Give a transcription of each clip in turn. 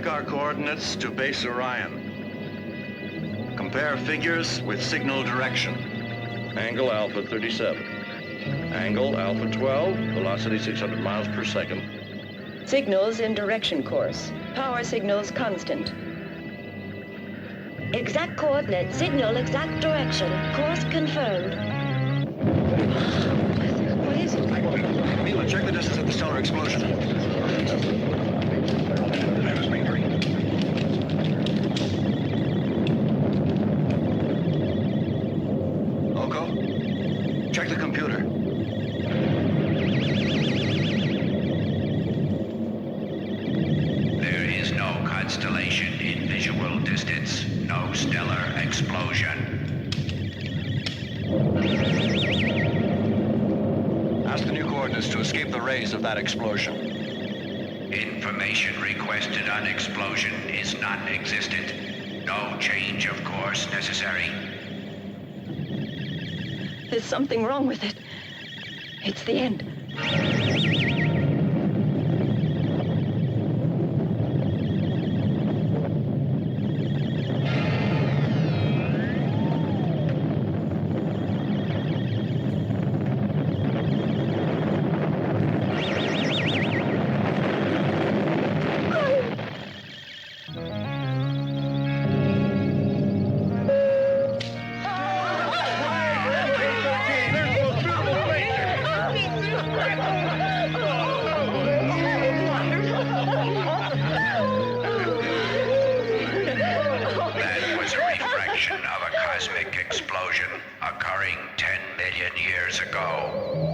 Check our coordinates to base Orion. Compare figures with signal direction. Angle alpha 37. Angle alpha 12, velocity 600 miles per second. Signals in direction course. Power signals constant. Exact coordinate, signal exact direction. Course confirmed. What is it? Mila, check the distance of the stellar explosion. Oko, check the computer. There is no constellation in visual distance. No stellar explosion. Ask the new coordinates to escape the rays of that explosion. Information requested on explosion is non-existent. No change of course necessary. There's something wrong with it. It's the end. That was a refraction of a cosmic explosion occurring 10 million years ago.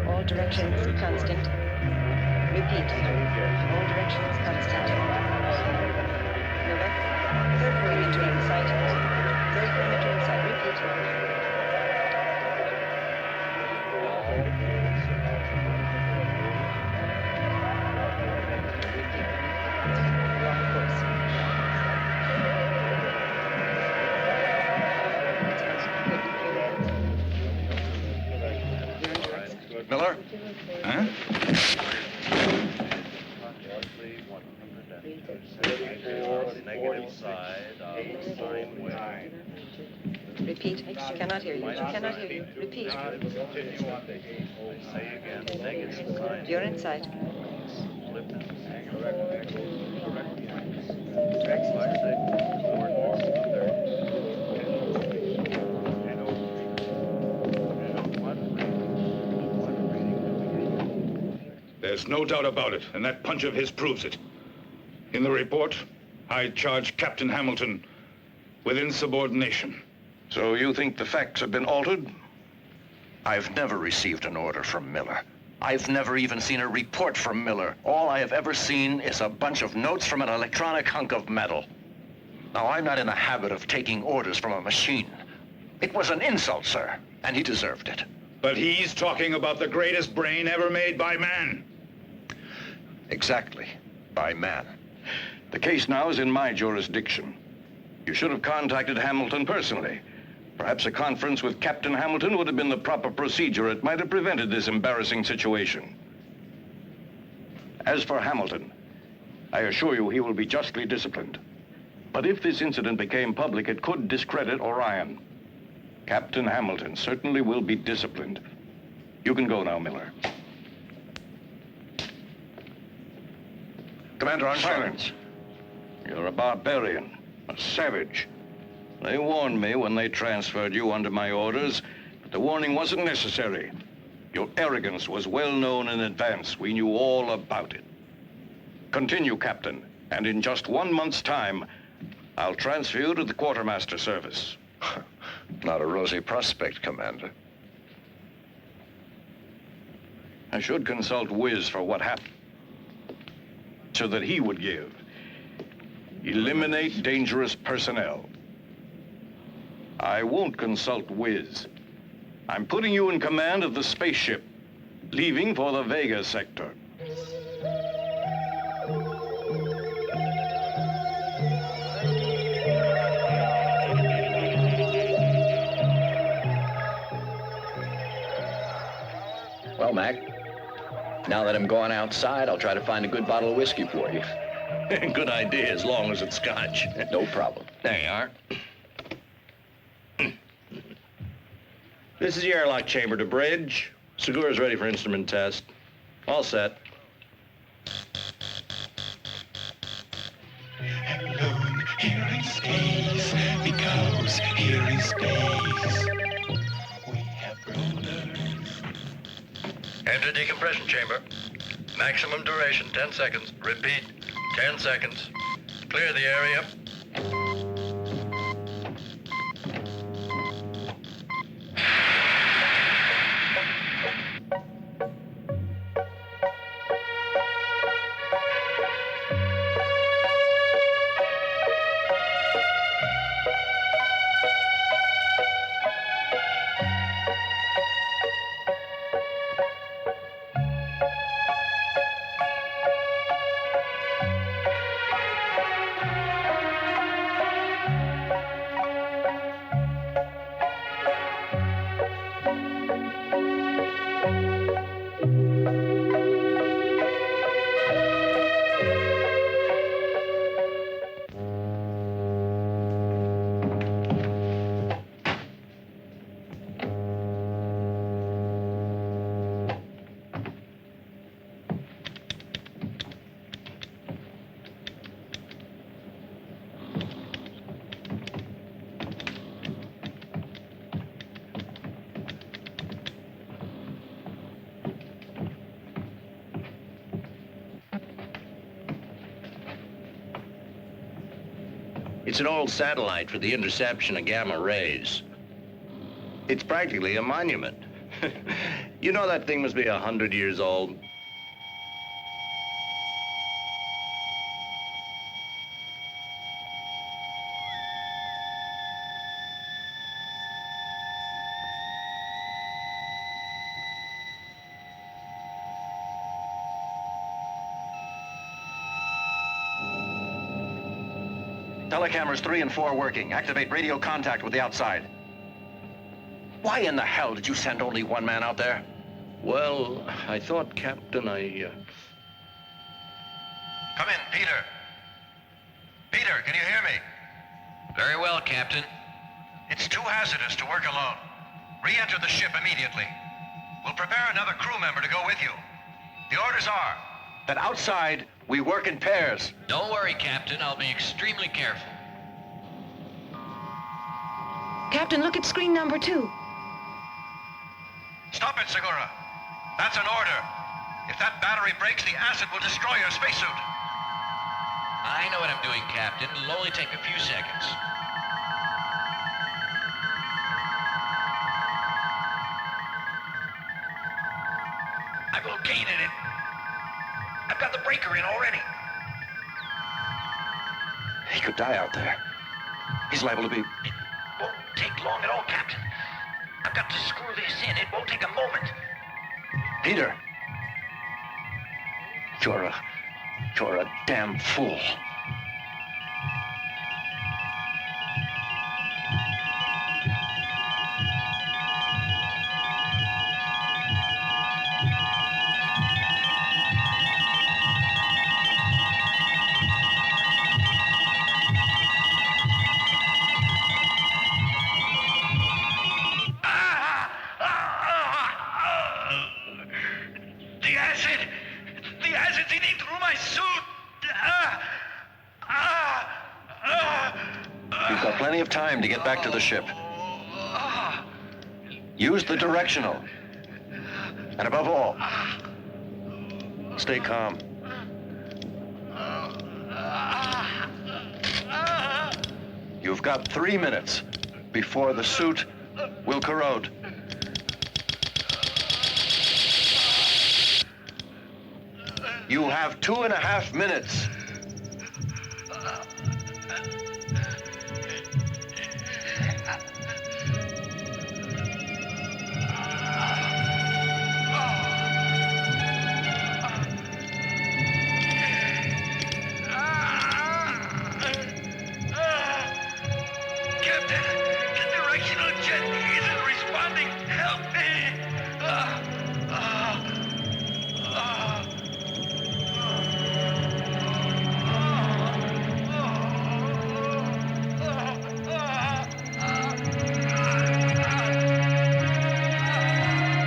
All directions constant. Repeat. All directions constant. Nova. Third perimeter in sight. Third perimeter in sight. Repeat. Wrong course. Repeat. Cannot hear you. Cannot hear you. Repeat. You're inside. There's no doubt about it, and that punch of his proves it. In the report, I charge Captain Hamilton with insubordination. So you think the facts have been altered? I've never received an order from Miller. I've never even seen a report from Miller. All I have ever seen is a bunch of notes from an electronic hunk of metal. Now, I'm not in the habit of taking orders from a machine. It was an insult, sir, and he deserved it. But he's talking about the greatest brain ever made by man. Exactly, by man. The case now is in my jurisdiction. You should have contacted Hamilton personally. Perhaps a conference with Captain Hamilton would have been the proper procedure. It might have prevented this embarrassing situation. As for Hamilton, I assure you he will be justly disciplined. But if this incident became public, it could discredit Orion. Captain Hamilton certainly will be disciplined. You can go now, Miller. Commander Armstrong. Silence. You're a barbarian, a savage. They warned me when they transferred you under my orders, but the warning wasn't necessary. Your arrogance was well known in advance. We knew all about it. Continue, Captain, and in just 1 month's time, I'll transfer you to the quartermaster service. Not a rosy prospect, Commander. I should consult Wiz for what happened, so that he would give. Eliminate dangerous personnel. I won't consult Wiz. I'm putting you in command of the spaceship, leaving for the Vega sector. Well, Mac, now that I'm going outside, I'll try to find a good bottle of whiskey for you. Good idea, as long as it's scotch. No problem. There you are. This is the airlock chamber to bridge. Segura's ready for instrument test. All set. Alone here in space, because here in space we have brothers. Enter decompression chamber. Maximum duration, 10 seconds. Repeat, 10 seconds. Clear the area. It's an old satellite for the interception of gamma rays. It's practically a monument. You know that thing must be 100 years old. Telecameras 3 and 4 working. Activate radio contact with the outside. Why in the hell did you send only one man out there? Well, I thought, Captain, Come in, Peter. Peter, can you hear me? Very well, Captain. It's too hazardous to work alone. Re-enter the ship immediately. We'll prepare another crew member to go with you. The orders are that outside, we work in pairs. Don't worry, Captain. I'll be extremely careful. Captain, look at screen number 2. Stop it, Segura. That's an order. If that battery breaks, the acid will destroy your spacesuit. I know what I'm doing, Captain. It'll only take a few seconds. I've located it. I've got the breaker in already. He could die out there. He's liable to be... It won't take long at all, Captain. I've got to screw this in. It won't take a moment. Peter! You're a damn fool. The acid's eating through my suit. You've got plenty of time to get back to the ship. Use the directional. And above all, stay calm. You've got 3 minutes before the suit will corrode. You have 2.5 minutes. Captain, the directional jet isn't responding. Help me!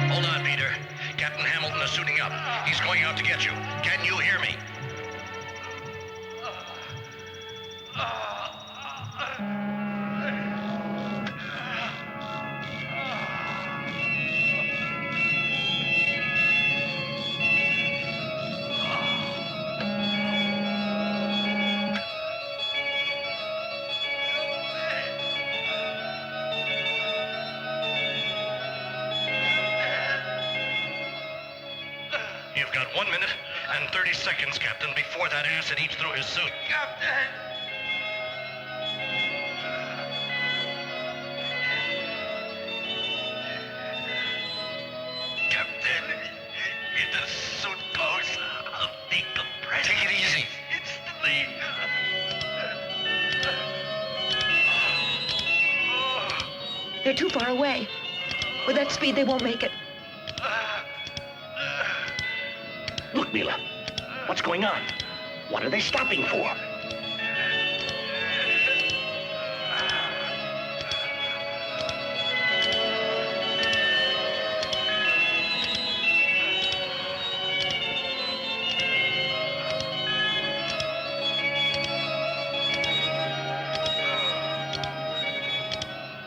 Hold on, Peter. Captain Hamilton is suiting up. He's going out to get you. Can you hear me? You've got 1 minute and 30 seconds, Captain, before that acid eats through his suit. Captain! Captain, if the suit goes, I'll decompress. Take it easy. Instantly. They're too far away. With that speed, they won't make it. Look, Mila. What's going on? What are they stopping for?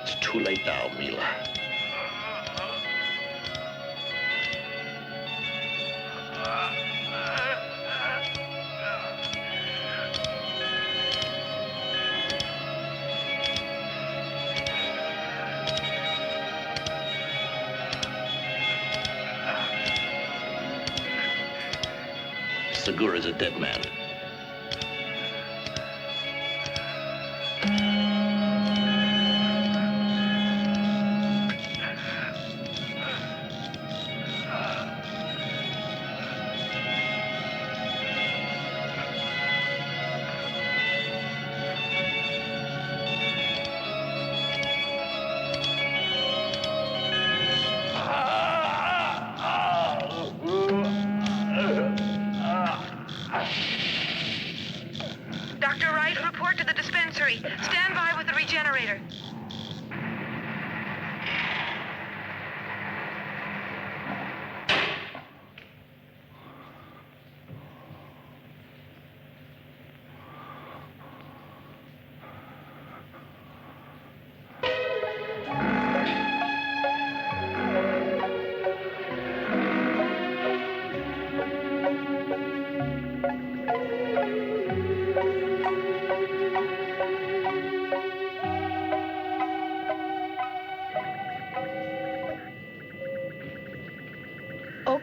It's too late now, Mila. Segura's a dead man.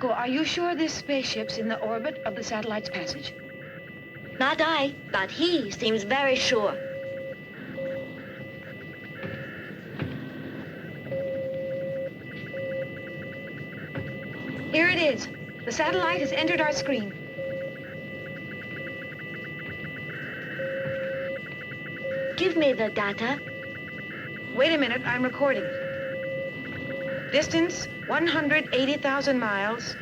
Marco, are you sure this spaceship's in the orbit of the satellite's passage? Not I, but he seems very sure. Here it is. The satellite has entered our screen. Give me the data. Wait a minute, I'm recording. Distance, 180,000 miles.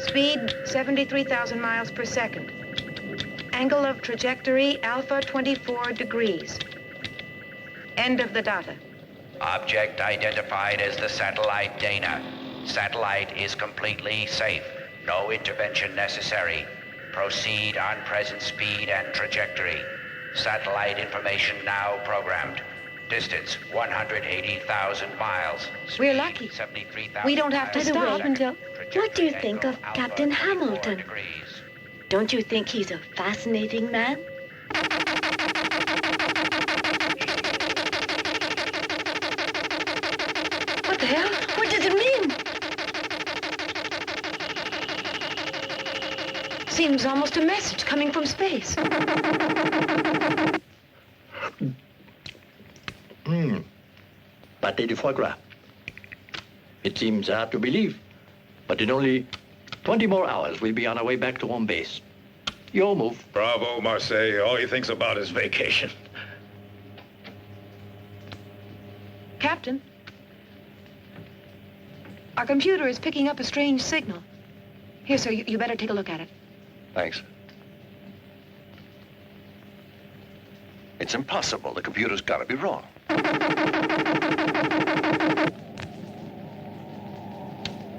Speed, 73,000 miles per second. Angle of trajectory, alpha 24 degrees. End of the data. Object identified as the satellite Dana. Satellite is completely safe. No intervention necessary. Proceed on present speed and trajectory. Satellite information now programmed. Distance 180,000 miles. Speed, We're lucky. 73,000 We don't have to By the stop way, until... What do you think of Captain Hamilton? Degrees. Don't you think he's a fascinating man? What the hell? What does it mean? Seems almost a message coming from space. Pâté de foie gras. It seems hard to believe, but in only 20 more hours, we'll be on our way back to home base. Your move. Bravo, Marseille. All he thinks about is vacation. Captain, our computer is picking up a strange signal. Here, sir, you better take a look at it. Thanks. It's impossible. The computer's got to be wrong.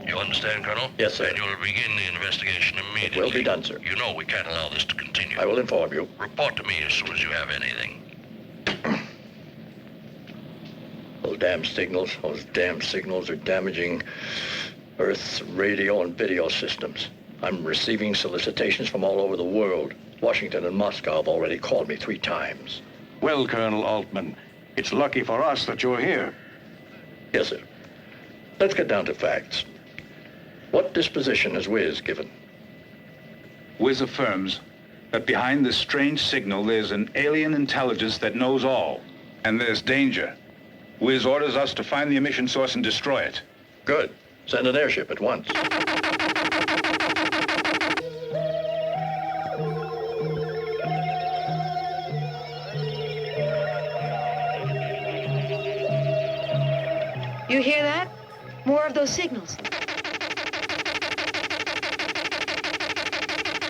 You understand, Colonel? Yes, sir. And you'll begin the investigation immediately. It will be done, sir. You know we can't allow this to continue. I will inform you. Report to me as soon as you have anything. Those damn signals are damaging Earth's radio and video systems. I'm receiving solicitations from all over the world. Washington and Moscow have already called me 3 times. Well, Colonel Altman, it's lucky for us that you're here. Yes, sir. Let's get down to facts. What disposition has Wiz given? Wiz affirms that behind this strange signal there's an alien intelligence that knows all. And there's danger. Wiz orders us to find the emission source and destroy it. Good. Send an airship at once. You hear that? More of those signals.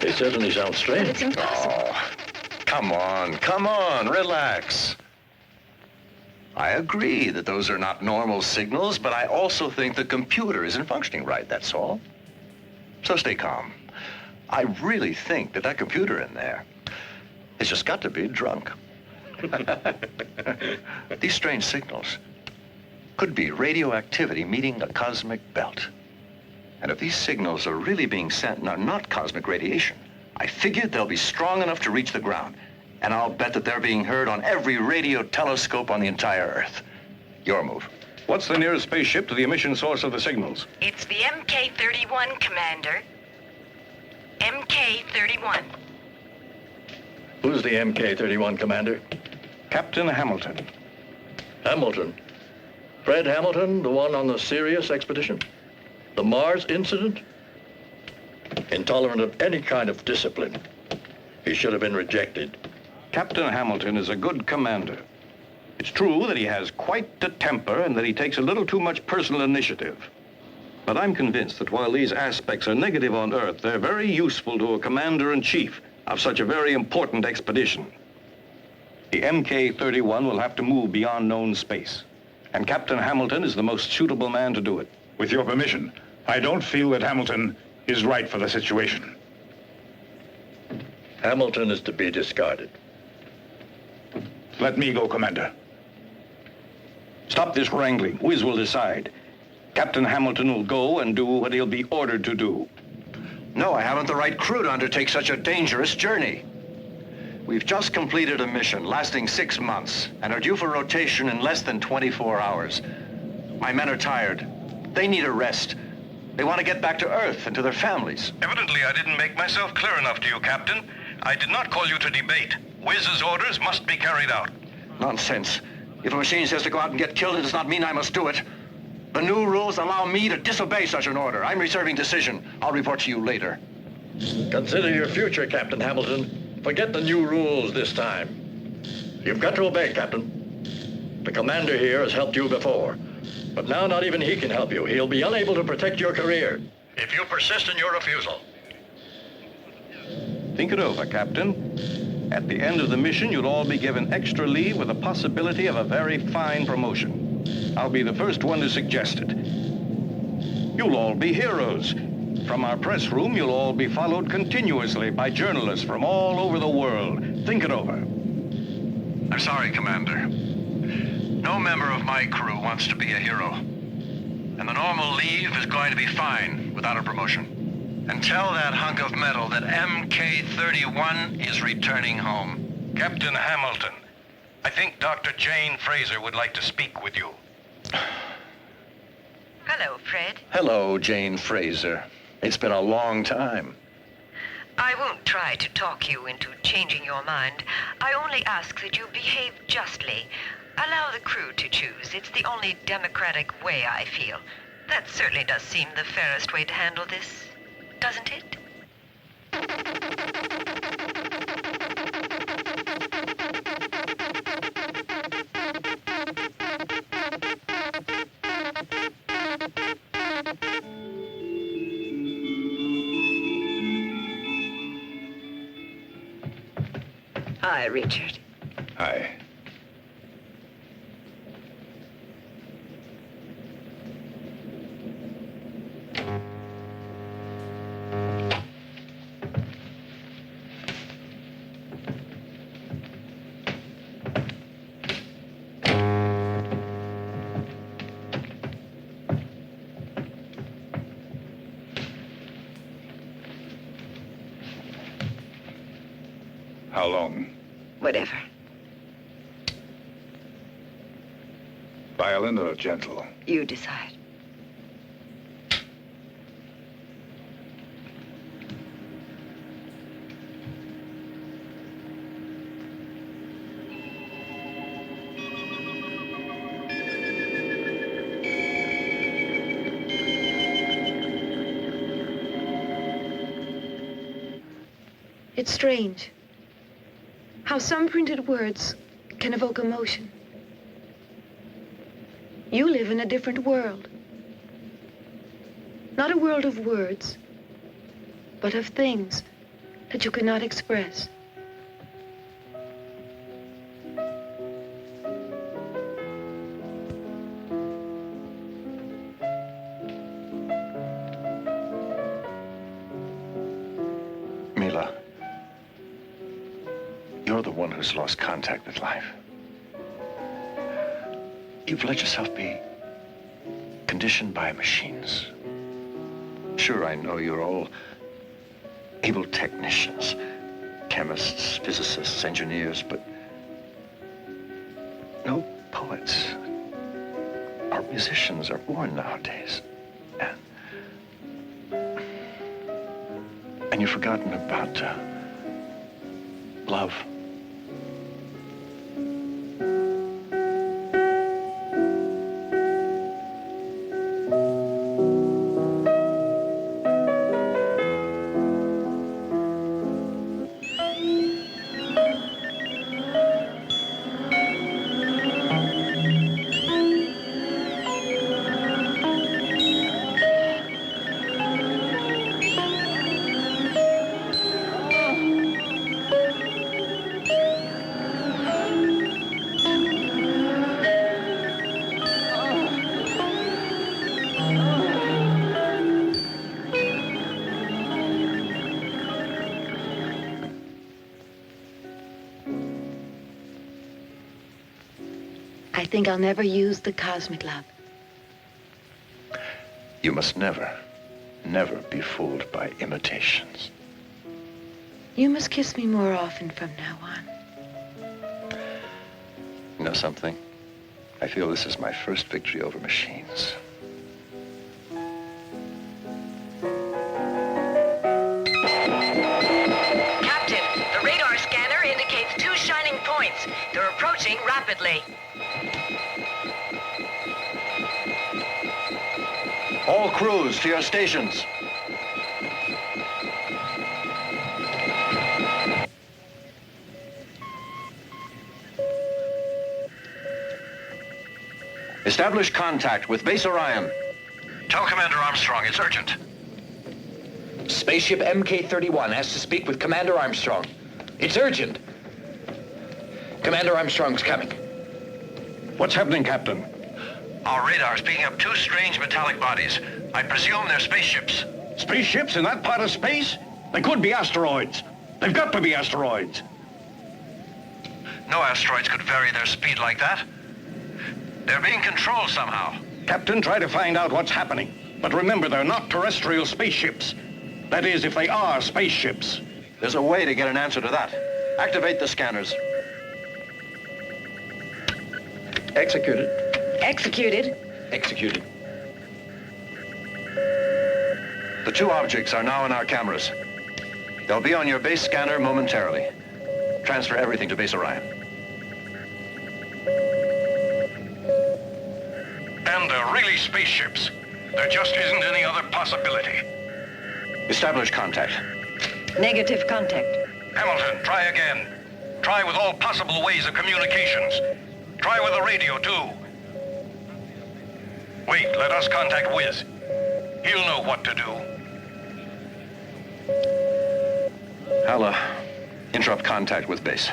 They certainly sound But strange. it's impossible. Oh, come on, relax. I agree that those are not normal signals, but I also think the computer isn't functioning right, that's all. So stay calm. I really think that computer in there has just got to be drunk. These strange signals could be radioactivity meeting a cosmic belt. And if these signals are really being sent and are not cosmic radiation, I figured they'll be strong enough to reach the ground. And I'll bet that they're being heard on every radio telescope on the entire Earth. Your move. What's the nearest spaceship to the emission source of the signals? It's the MK-31, Commander. MK-31. Who's the MK-31 commander? Captain Hamilton. Hamilton. Fred Hamilton, the one on the Sirius expedition? The Mars incident? Intolerant of any kind of discipline. He should have been rejected. Captain Hamilton is a good commander. It's true that he has quite a temper and that he takes a little too much personal initiative. But I'm convinced that while these aspects are negative on Earth, they're very useful to a commander-in-chief of such a very important expedition. The MK-31 will have to move beyond known space, and Captain Hamilton is the most suitable man to do it. With your permission, I don't feel that Hamilton is right for the situation. Hamilton is to be discarded. Let me go, Commander. Stop this wrangling. Wiz will decide. Captain Hamilton will go and do what he'll be ordered to do. No, I haven't the right crew to undertake such a dangerous journey. We've just completed a mission lasting 6 months and are due for rotation in less than 24 hours. My men are tired. They need a rest. They want to get back to Earth and to their families. Evidently, I didn't make myself clear enough to you, Captain. I did not call you to debate. Wiz's orders must be carried out. Nonsense. If a machine says to go out and get killed, it does not mean I must do it. The new rules allow me to disobey such an order. I'm reserving decision. I'll report to you later. Consider your future, Captain Hamilton. Forget the new rules this time. You've got to obey, Captain. The commander here has helped you before. But now not even he can help you. He'll be unable to protect your career if you persist in your refusal. Think it over, Captain. At the end of the mission, you'll all be given extra leave with the possibility of a very fine promotion. I'll be the first one to suggest it. You'll all be heroes. From our press room, you'll all be followed continuously by journalists from all over the world. Think it over. I'm sorry, Commander. No member of my crew wants to be a hero. And the normal leave is going to be fine without a promotion. And tell that hunk of metal that MK-31 is returning home. Captain Hamilton, I think Dr. Jane Fraser would like to speak with you. Hello, Fred. Hello, Jane Fraser. It's been a long time. I won't try to talk you into changing your mind. I only ask that you behave justly. Allow the crew to choose. It's the only democratic way, I feel. That certainly does seem the fairest way to handle this, doesn't it? Hi, Richard. Hi. How long? Whatever. Violent or gentle? You decide. It's strange how some printed words can evoke emotion. You live in a different world. Not a world of words, but of things that you cannot express. Mila, you're the one who's lost contact with life. You've let yourself be conditioned by machines. Sure, I know you're all able technicians, chemists, physicists, engineers, but no poets or musicians are born nowadays. And you've forgotten about love. I think I'll never use the cosmic love. You must never, never be fooled by imitations. You must kiss me more often from now on. You know something? I feel this is my first victory over machines. rapidly. All crews to your stations. Establish contact with Base Orion. Tell Commander Armstrong it's urgent. Spaceship MK-31 has to speak with Commander Armstrong. It's urgent. Commander Armstrong's coming. What's happening, Captain? Our radar's picking up two strange metallic bodies. I presume they're spaceships. Spaceships in that part of space? They could be asteroids. They've got to be asteroids. No asteroids could vary their speed like that. They're being controlled somehow. Captain, try to find out what's happening. But remember, they're not terrestrial spaceships. That is, if they are spaceships. There's a way to get an answer to that. Activate the scanners. Executed. Executed. Executed. The two objects are now in our cameras. They'll be on your base scanner momentarily. Transfer everything to Base Orion. And they're really spaceships. There just isn't any other possibility. Establish contact. Negative contact. Hamilton, try again. Try with all possible ways of communications. Try with the radio, too. Wait, let us contact Wiz. He'll know what to do. I'll, interrupt contact with base.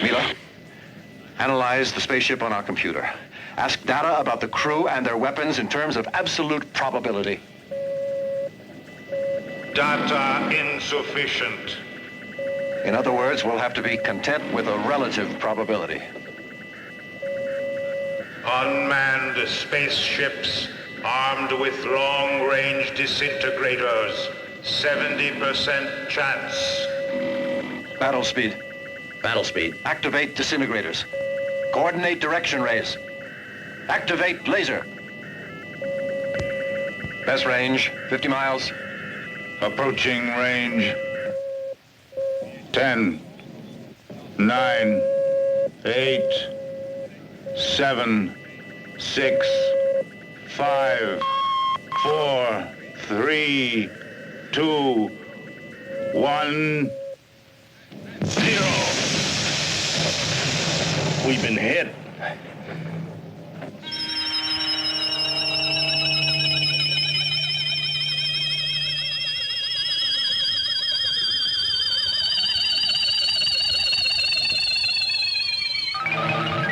Mila, analyze the spaceship on our computer. Ask data about the crew and their weapons in terms of absolute probability. Data insufficient. In other words, we'll have to be content with a relative probability. Unmanned spaceships armed with long-range disintegrators. 70% chance. Battle speed. Battle speed. Activate disintegrators. Coordinate direction rays. Activate laser. Best range, 50 miles. Approaching range. 10, 9, 8, 7, 6, 5, 4, 3, 2, 1, 0. We've been hit.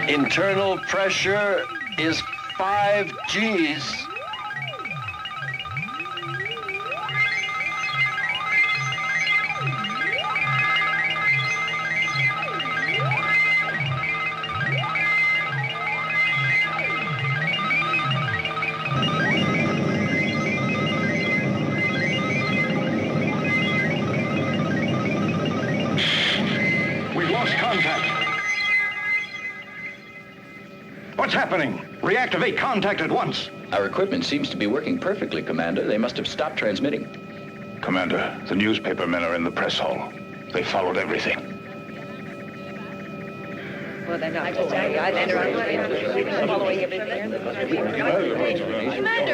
Internal pressure is 5 Gs. We've lost contact. What's happening? Reactivate contact at once. Our equipment seems to be working perfectly, Commander. They must have stopped transmitting. Commander, the newspaper men are in the press hall. They followed everything. Well, they're not following everything. Commander!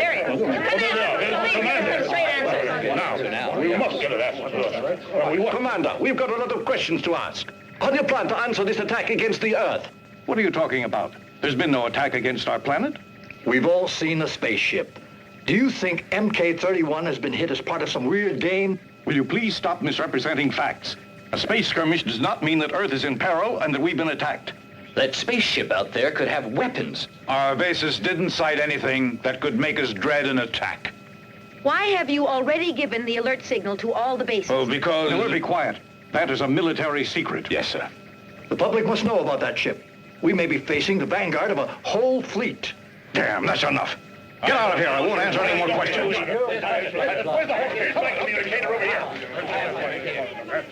Straight answer. Now, we must get an answer. Commander, we've got a lot of questions to ask. How do you plan to answer this attack against the Earth? What are you talking about? There's been no attack against our planet. We've all seen a spaceship. Do you think MK-31 has been hit as part of some weird game? Will you please stop misrepresenting facts? A space skirmish does not mean that Earth is in peril and that we've been attacked. That spaceship out there could have weapons. Our bases didn't cite anything that could make us dread an attack. Why have you already given the alert signal to all the bases? Oh, because... Now, we'll be quiet. That is a military secret. Yes, sir. The public must know about that ship. We may be facing the vanguard of a whole fleet. Damn, that's enough. Get out of here. I won't answer any more questions.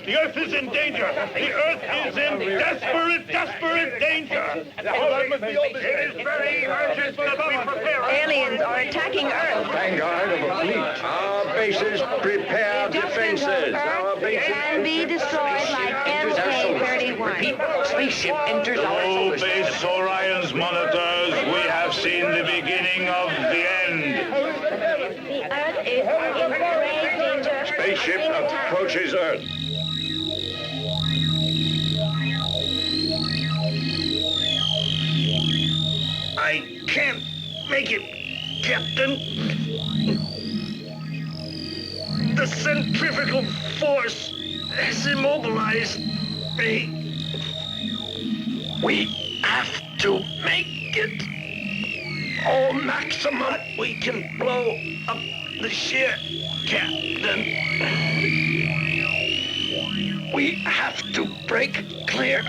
The Earth is in danger. The Earth is in desperate danger. It is very urgent that we prepare. Aliens are attacking Earth. Vanguard of a fleet. Our bases prepare defenses. Our bases Can be destroyed like MK-31. Spaceship enters our solar system. Base Orion's monitors, we have seen the beginning of the end. The Earth is in grave danger. spaceship approaches Earth. I can't make it, Captain. The centrifugal force has immobilized me. We have to make it all maximum we can blow up the ship, Captain. We have to break clear.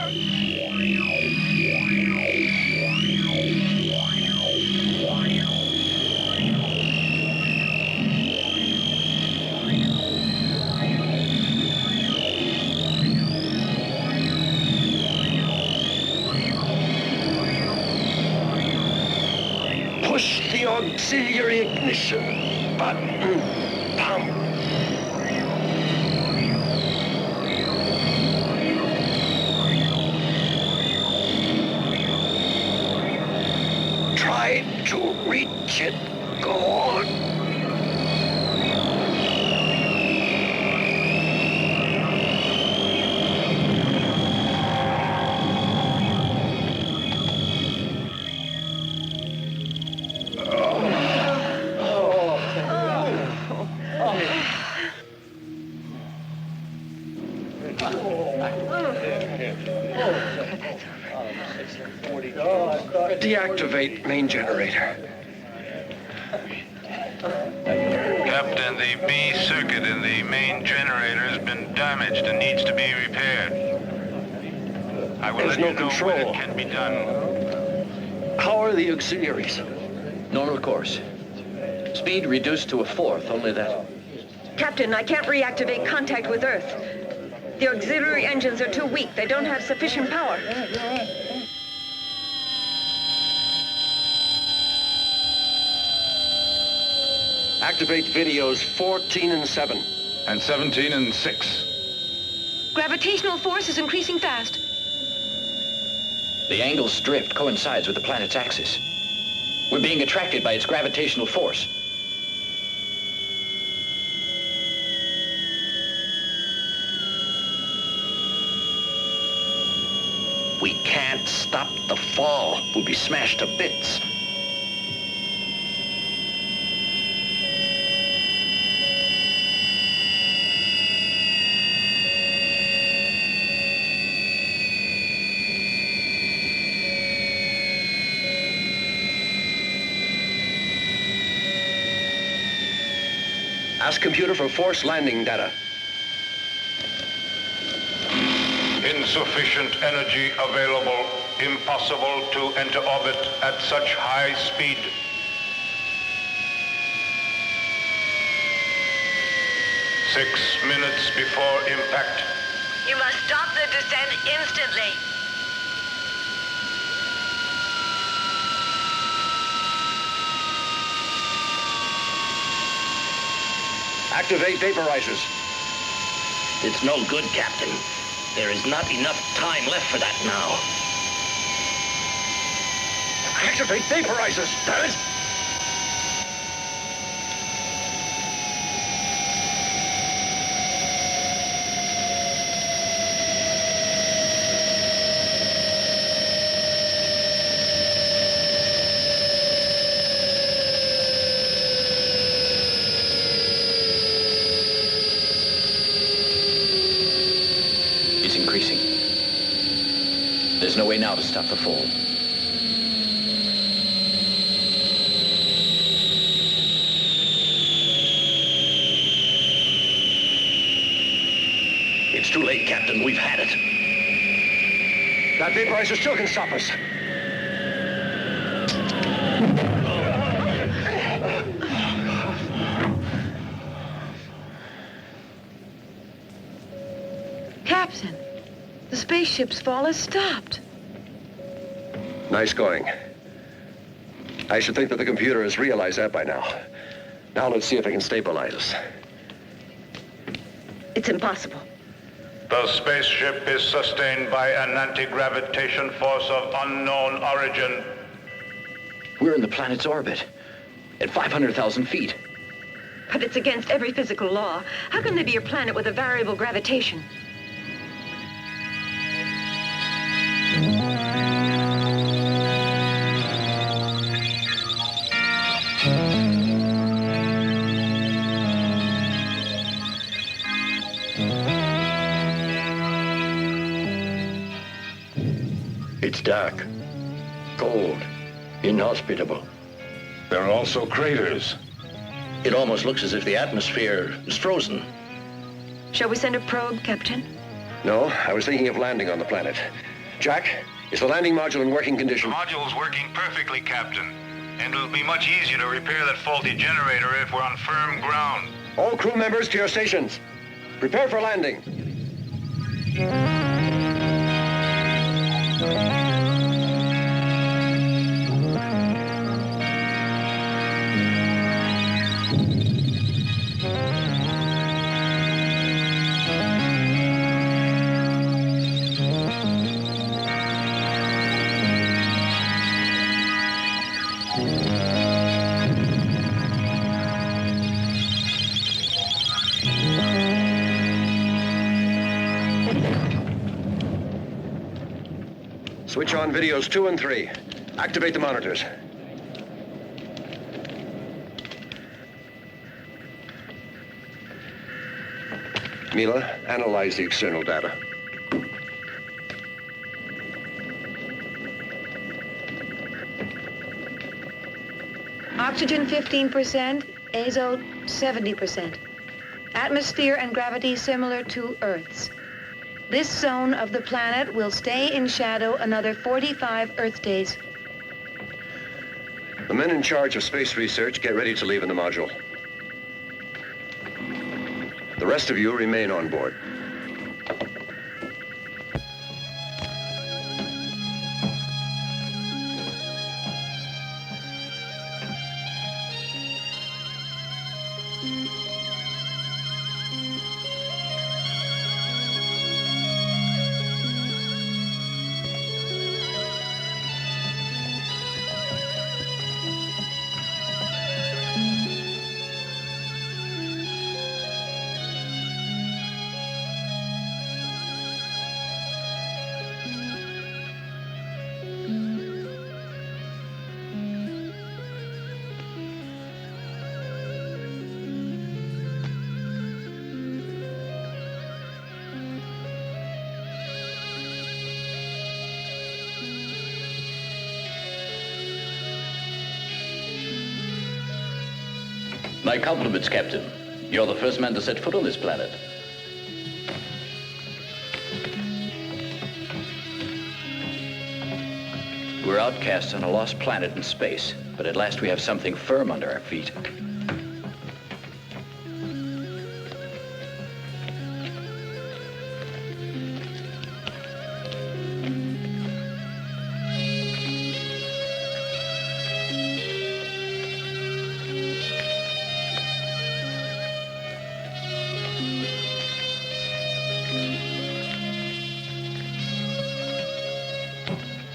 Push the auxiliary ignition button. Pump. Try to reach it. Go on. Deactivate main generator. Captain, the B circuit in the main generator has been damaged and needs to be repaired. I will There's let you no know when control. it can be done. How are the auxiliaries? Normal course. Speed reduced to a fourth, only that. Captain, I can't reactivate contact with Earth. The auxiliary engines are too weak. They don't have sufficient power. Activate videos 14 and 7. And 17 and 6. Gravitational force is increasing fast. The angle's drift coincides with the planet's axis. We're being attracted by its gravitational force. We can't stop the fall. We'll be smashed to bits. Ask computer for force landing data. Insufficient energy available. Impossible to enter orbit at such high speed. Six minutes before impact. You must stop the descent instantly. Activate vaporizers. It's no good, Captain. There is not enough time left for that now. Activate vaporizers, damn it! It's increasing. There's no way now to stop the fall. It's too late, Captain. We've had it. That vaporizer still can stop us. spaceship's fall has stopped. Nice going. I should think that the computer has realized that by now. Now let's see if it can stabilize us. It's impossible. The spaceship is sustained by an anti-gravitation force of unknown origin. We're in the planet's orbit, at 500,000 feet. But it's against every physical law. How can there be a planet with a variable gravitation? It's dark, cold, inhospitable. There are also craters. It almost looks as if the atmosphere is frozen. Shall we send a probe, Captain? No, I was thinking of landing on the planet. Jack, is the landing module in working condition? The module's working perfectly, Captain. And it'll be much easier to repair that faulty generator if we're on firm ground. All crew members to your stations. Prepare for landing. Switch on videos 2 and 3. Activate the monitors. Mila, analyze the external data. Oxygen 15%, azote 70%. Atmosphere and gravity similar to Earth's. This zone of the planet will stay in shadow another 45 Earth days. The men in charge of space research get ready to leave in the module. The rest of you remain on board. My compliments, Captain. You're the first man to set foot on this planet. We're outcasts on a lost planet in space, but at last we have something firm under our feet.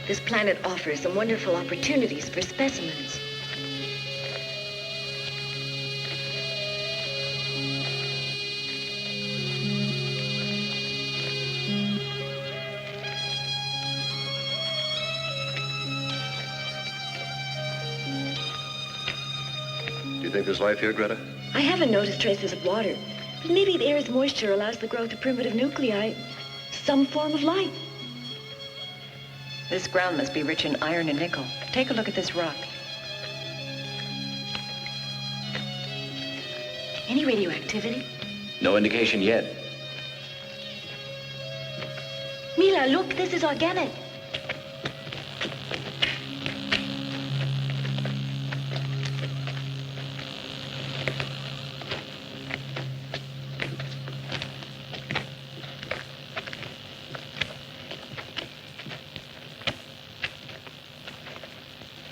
This planet offers some wonderful opportunities for specimens. Do you think there's life here, Greta? I haven't noticed traces of water, but maybe the air's moisture allows the growth of primitive nuclei, some form of life. This ground must be rich in iron and nickel. Take a look at this rock. Any radioactivity? No indication yet. Mila, look, this is organic.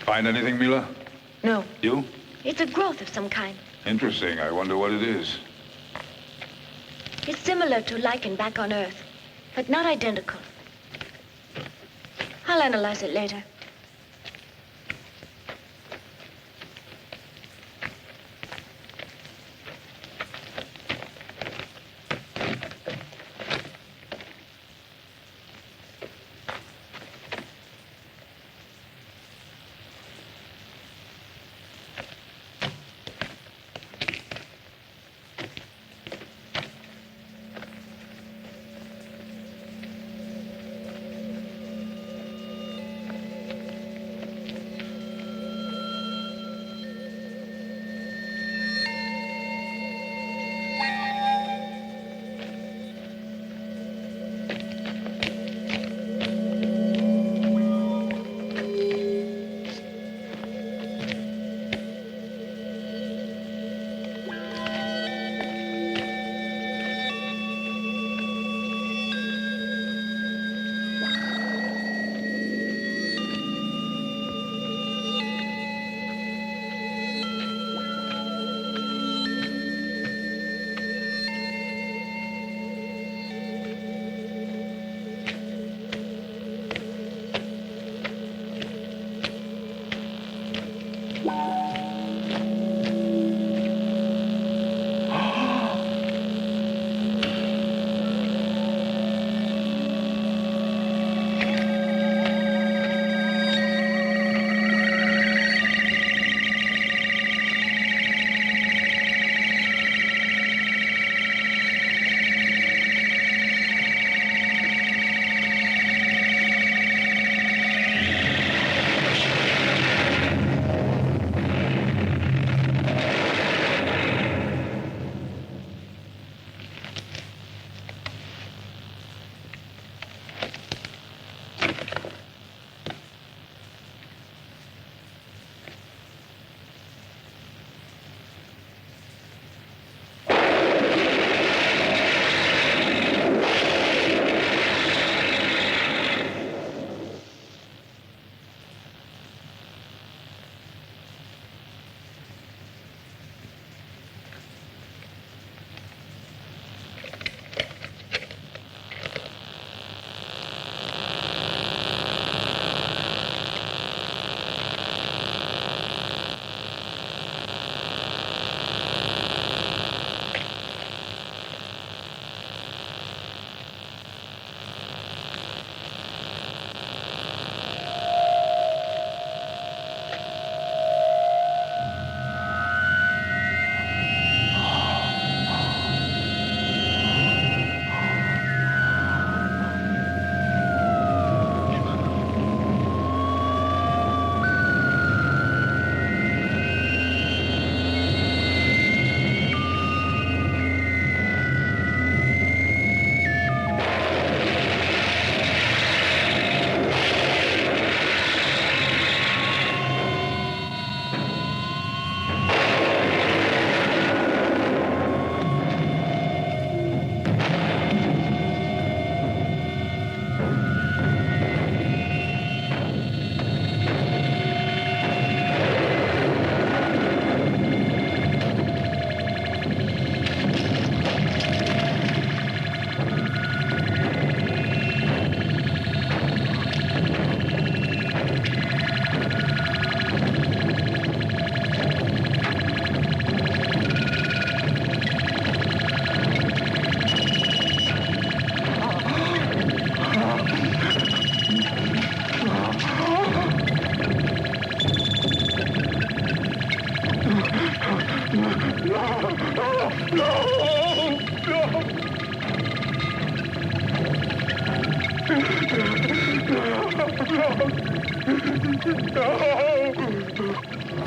Find anything, Mila? No. You? It's a growth of some kind. Interesting. I wonder what it is. It's similar to lichen back on Earth, but not identical. I'll analyze it later.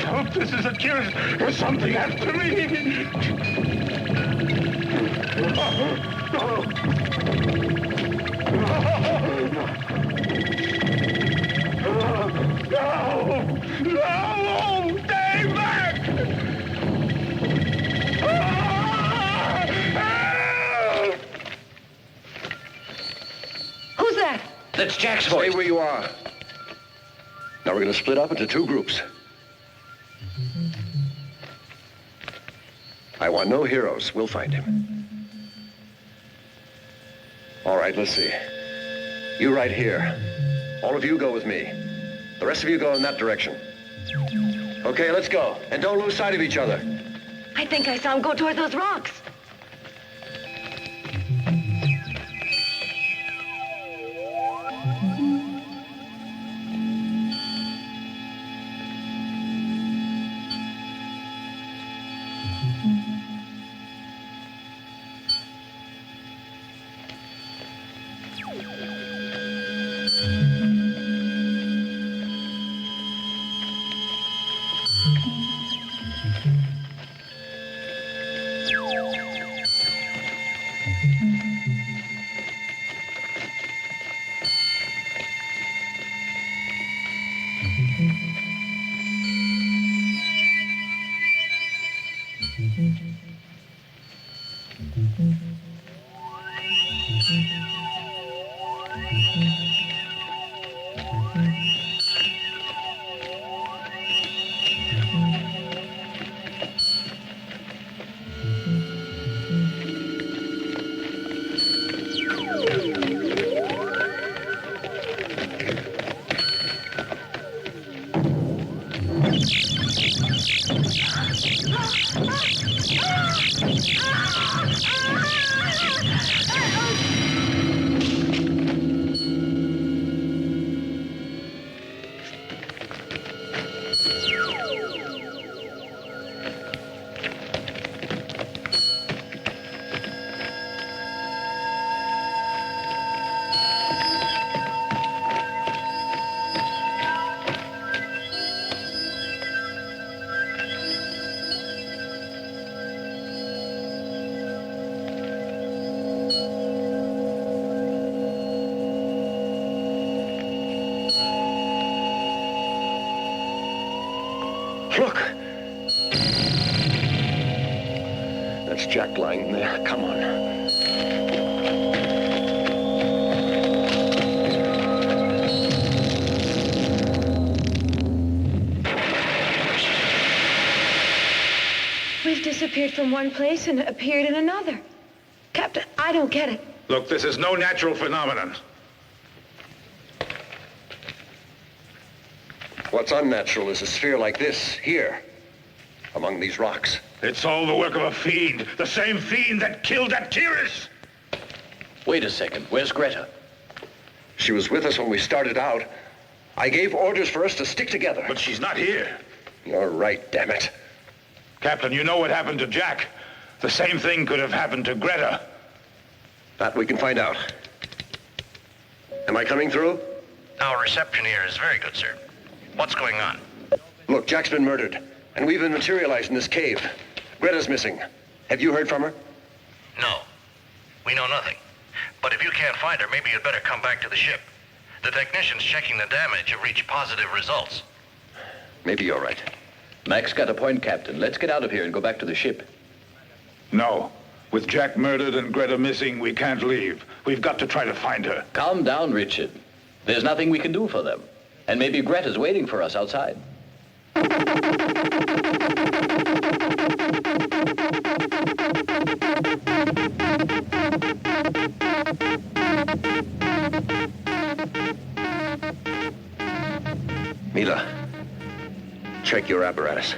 No, this is a curse. There's something after me. No! No! Stay back! Who's that? That's Jack's voice. Stay where you are. Now we're going to split up into two groups. I want no heroes. We'll find him. All right, let's see. You right here. All of you go with me. The rest of you go in that direction. Okay, let's go. And don't lose sight of each other. I think I saw him go toward those rocks. Look! That's Jack lying there. Come on. We've disappeared from one place and appeared in another. Captain, I don't get it. Look, this is no natural phenomenon. What's unnatural is a sphere like this, here, among these rocks. It's all the work of a fiend. The same fiend that killed that Tiris. Wait a second. Where's Greta? She was with us when we started out. I gave orders for us to stick together. But she's not here. You're right, damn it. Captain, you know what happened to Jack. The same thing could have happened to Greta. That we can find out. Am I coming through? Our reception here is very good, sir. What's going on? Look, Jack's been murdered, and we've been materialized in this cave. Greta's missing. Have you heard from her? No. We know nothing. But if you can't find her, maybe you'd better come back to the ship. The technicians checking the damage have reached positive results. Maybe you're right. Mac's got a point, Captain. Let's get out of here and go back to the ship. No. With Jack murdered and Greta missing, we can't leave. We've got to try to find her. Calm down, Richard. There's nothing we can do for them. And maybe Greta's waiting for us outside. Mila, check your apparatus.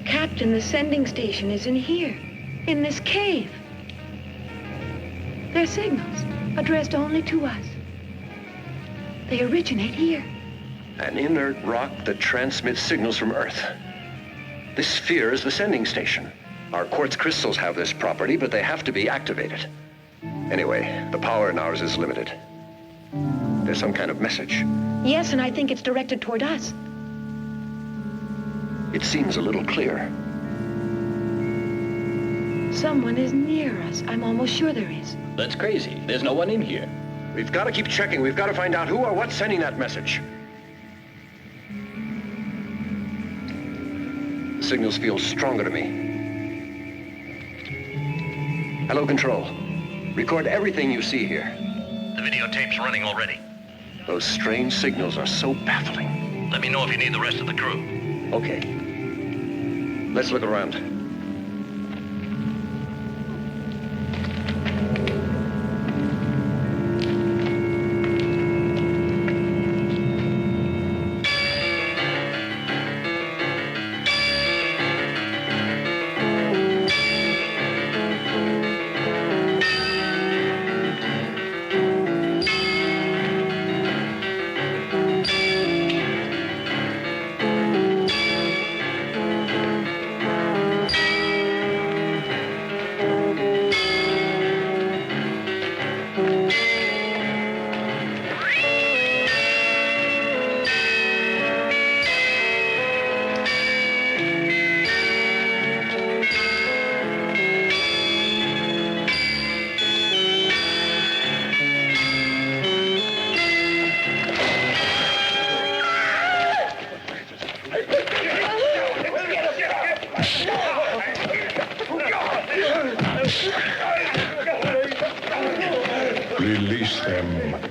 Captain, the sending station is in here, in this cave. They're signals addressed only to us. They originate here. An inert rock that transmits signals from Earth. This sphere is the sending station. Our quartz crystals have this property, but they have to be activated. Anyway, the power in ours is limited. There's some kind of message. Yes, and I think it's directed toward us. It seems a little clear. Someone is near us. I'm almost sure there is. That's crazy. There's no one in here. We've got to keep checking. We've got to find out who or what's sending that message. The signals feel stronger to me. Hello, Control. Record everything you see here. The videotape's running already. Those strange signals are so baffling. Let me know if you need the rest of the crew. Okay. Let's look around. Release them.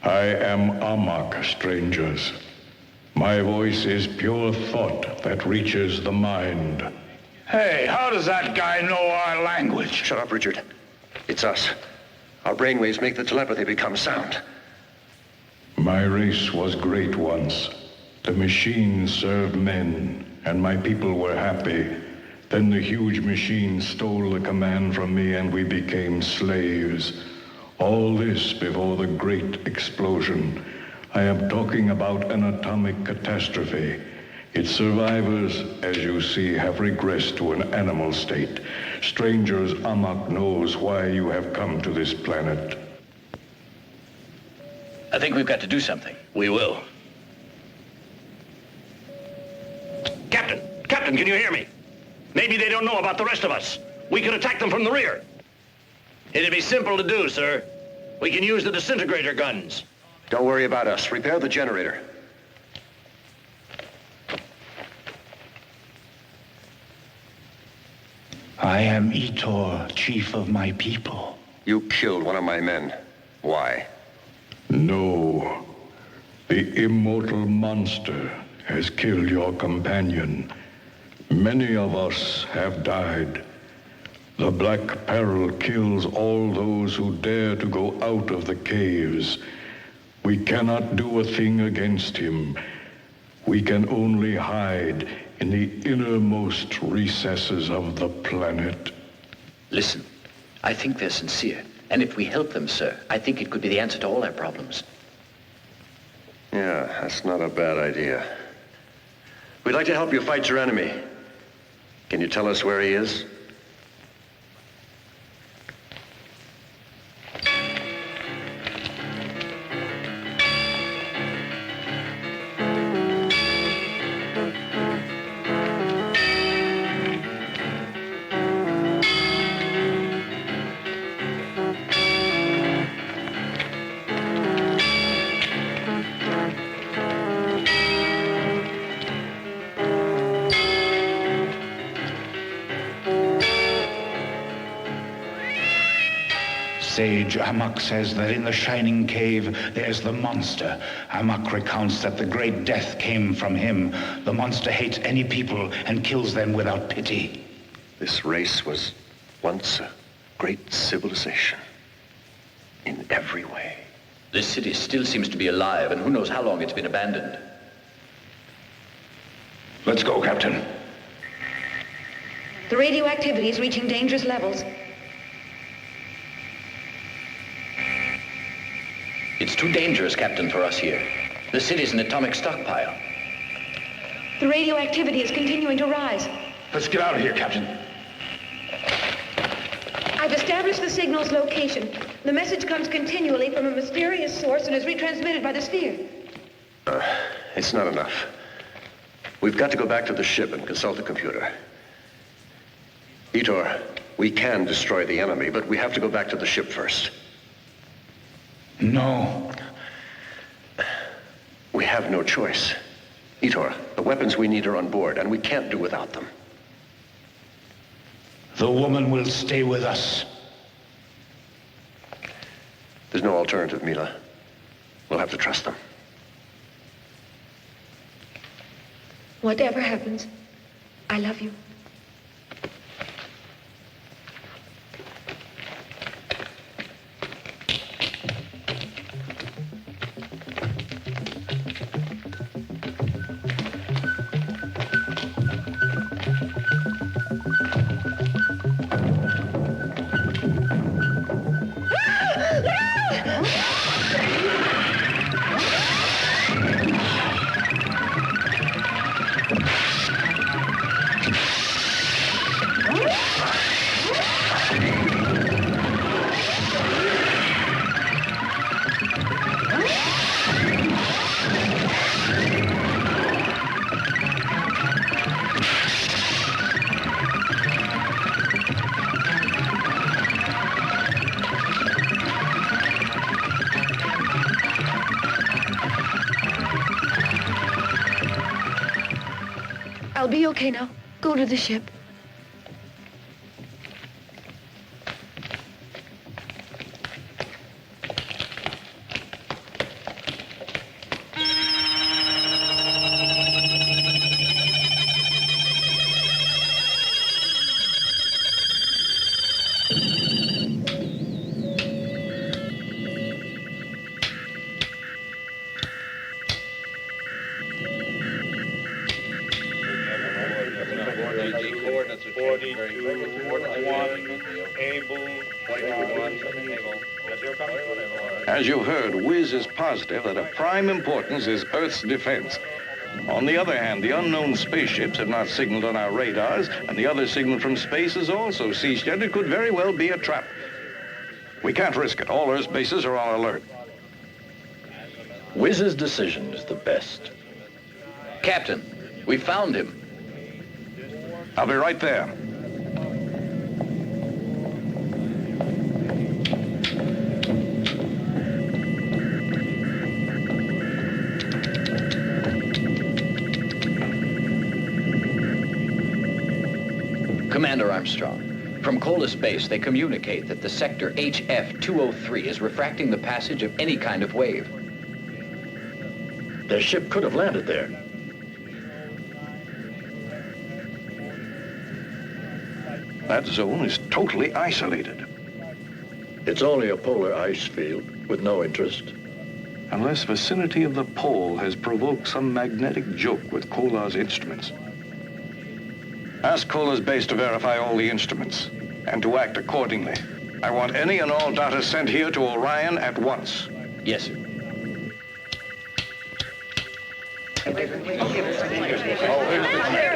I am Amok, strangers. My voice is pure thought that reaches the mind. Hey, how does that guy know our language? Shut up, Richard. It's us. Our brainwaves make the telepathy become sound. My race was great once. The machines served men, and my people were happy. Then the huge machine stole the command from me, and we became slaves. All this before the great explosion. I am talking about an atomic catastrophe. Its survivors, as you see, have regressed to an animal state. Strangers, Amok knows why you have come to this planet. I think we've got to do something. We will. Captain, can you hear me? Maybe they don't know about the rest of us. We could attack them from the rear. It'd be simple to do, sir. We can use the disintegrator guns. Don't worry about us. Repair the generator. I am Etor, chief of my people. You killed one of my men. Why? No. The immortal monster has killed your companion. Many of us have died. The Black Peril kills all those who dare to go out of the caves. We cannot do a thing against him. We can only hide in the innermost recesses of the planet. Listen, I think they're sincere. And if we help them, sir, I think it could be the answer to all our problems. Yeah, that's not a bad idea. We'd like to help you fight your enemy. Can you tell us where he is? Sage Amok says that in the Shining Cave, there's the monster. Amok recounts that the great death came from him. The monster hates any people and kills them without pity. This race was once a great civilization. In every way. This city still seems to be alive, and who knows how long it's been abandoned. Let's go, Captain. The radioactivity is reaching dangerous levels. It's too dangerous, Captain, for us here. The city's an atomic stockpile. The radioactivity is continuing to rise. Let's get out of here, Captain. I've established the signal's location. The message comes continually from a mysterious source and is retransmitted by the sphere. It's not enough. We've got to go back to the ship and consult the computer. Etor, we can destroy the enemy, but we have to go back to the ship first. No. We have no choice. Etor, the weapons we need are on board, and we can't do without them. The woman will stay with us. There's no alternative, Mila. We'll have to trust them. Whatever happens, I love you. I'll be okay now. Go to the ship. As you've heard, Wiz is positive that of prime importance is Earth's defense. On the other hand, the unknown spaceships have not signaled on our radars, and the other signal from space has also ceased yet. It could very well be a trap. We can't risk it. All Earth's bases are on alert. Wiz's decision is the best. Captain, we found him. I'll be right there. Commander Armstrong, from Kola Space, they communicate that the sector HF-203 is refracting the passage of any kind of wave. Their ship could have landed there. That zone is totally isolated. It's only a polar ice field with no interest. Unless vicinity of the pole has provoked some magnetic joke with Kola's instruments. Ask Kola's base to verify all the instruments and to act accordingly. I want any and all data sent here to Orion at once. Yes, sir. There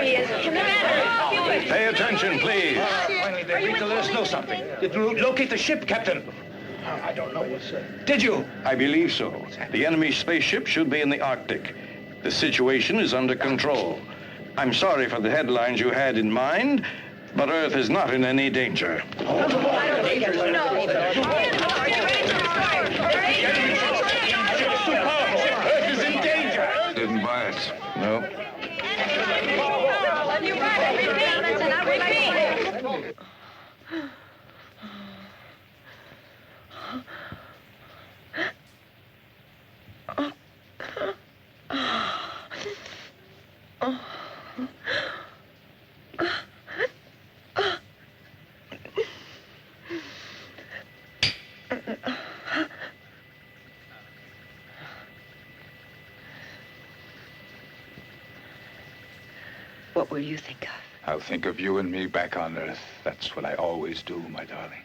he is. Commander! Pay attention, please. Finally, they agreed to let us know something. Did you locate the ship, Captain? I don't know, sir. Did you? I believe so. The enemy spaceship should be in the Arctic. The situation is under control. I'm sorry for the headlines you had in mind, but Earth is not in any danger. Earth is in danger. Didn't buy it. No. What will you think of? I'll think of you and me back on Earth. That's what I always do, my darling.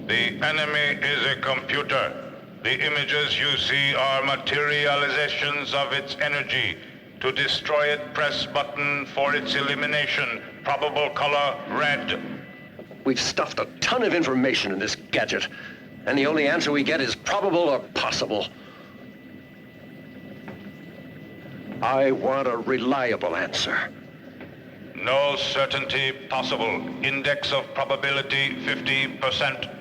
The enemy is a computer. The images you see are materializations of its energy. To destroy it, press button for its elimination. Probable color, red. We've stuffed a ton of information in this gadget. And the only answer we get is probable or possible. I want a reliable answer. No certainty possible. Index of probability 50%.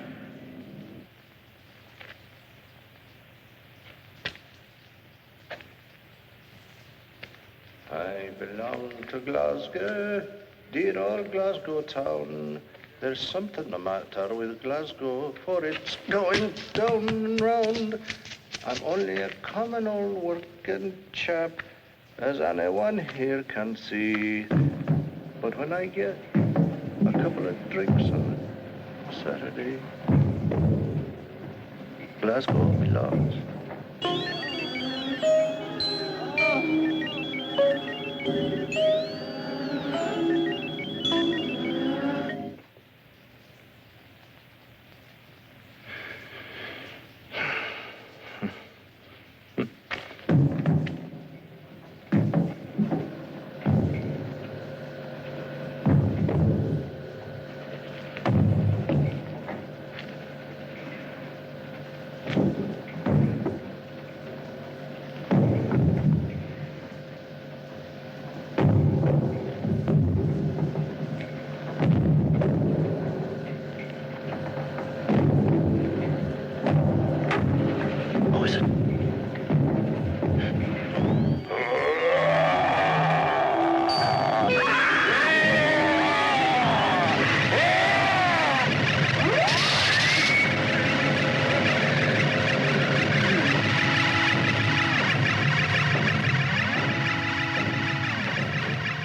I belong to Glasgow, dear old Glasgow town. There's something the matter with Glasgow, for it's going down and round. I'm only a common old working chap, as anyone here can see. But when I get a couple of drinks on Saturday, Glasgow belongs.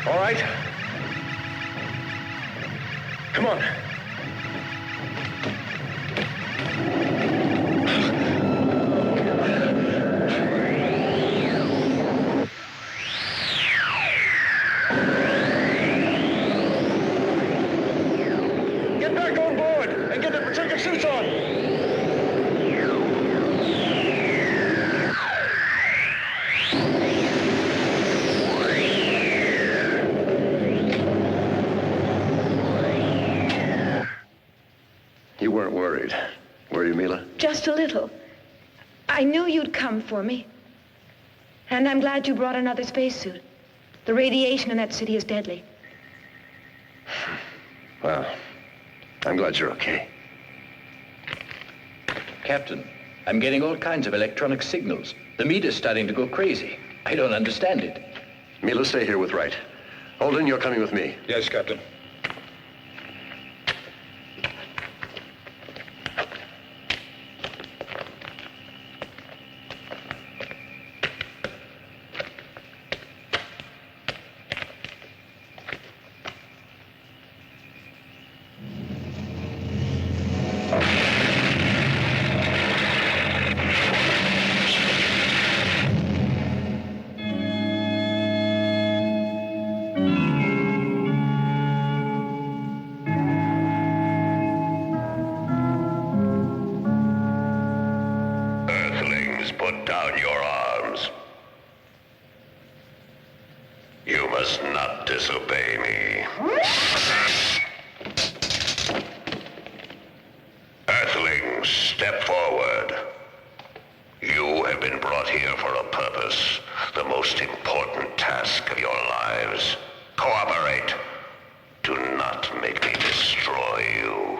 All right. Come on. Get back on board and get the protective suits on. You weren't worried, were you, Mila? Just a little. I knew you'd come for me. And I'm glad you brought another spacesuit. The radiation in that city is deadly. Well, I'm glad you're okay. Captain, I'm getting all kinds of electronic signals. The meter's starting to go crazy. I don't understand it. Mila, stay here with Wright. Holden, you're coming with me. Yes, Captain. Earthlings, put down your arms. You must not disobey me. Earthlings, step forward. You have been brought here for a purpose, the most important task of your lives. Cooperate. Do not make me destroy you.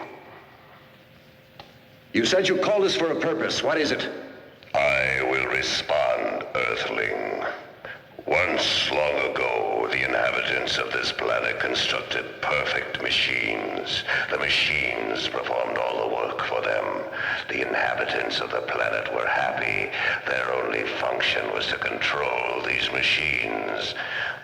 You said you called us for a purpose. What is it? I will respond, Earthling. Once long ago, the inhabitants of this planet constructed perfect machines. The machines performed all the work for them. The inhabitants of the planet were happy. Their only function was to control these machines.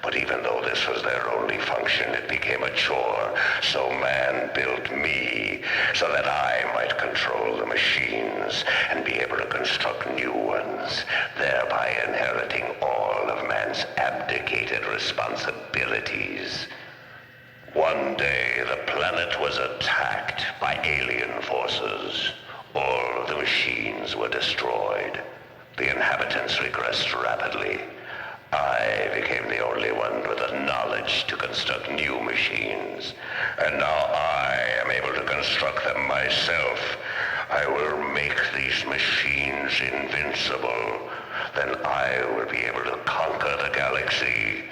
But even though this was their only function, it became a chore. So man built me so that I might control the machines and be able to construct new ones, thereby inheriting all of man's abdicated responsibilities. One day, the planet was attacked by alien forces. All of the machines were destroyed. The inhabitants regressed rapidly. I became the only one with the knowledge to construct new machines. And now I am able to construct them myself. I will make these machines invincible. Then I will be able to conquer the galaxy.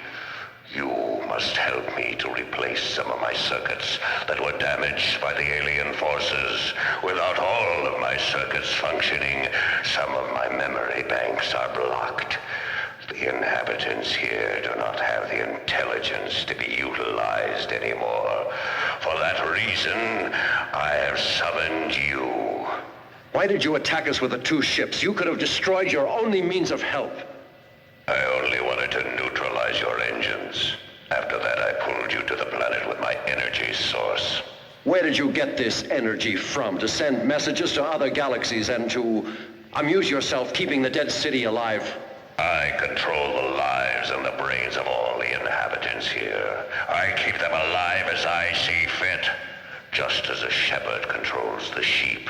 You must help me to replace some of my circuits that were damaged by the alien forces. Without all of my circuits functioning, some of my memory banks are blocked. The inhabitants here do not have the intelligence to be utilized anymore. For that reason, I have summoned you. Why did you attack us with the 2 ships? You could have destroyed your only means of help. I only wanted to neutralize your engines. After that, I pulled you to the planet with my energy source. Where did you get this energy from? To send messages to other galaxies and to amuse yourself keeping the dead city alive? I control the lives and the brains of all the inhabitants here. I keep them alive as I see fit, just as a shepherd controls the sheep,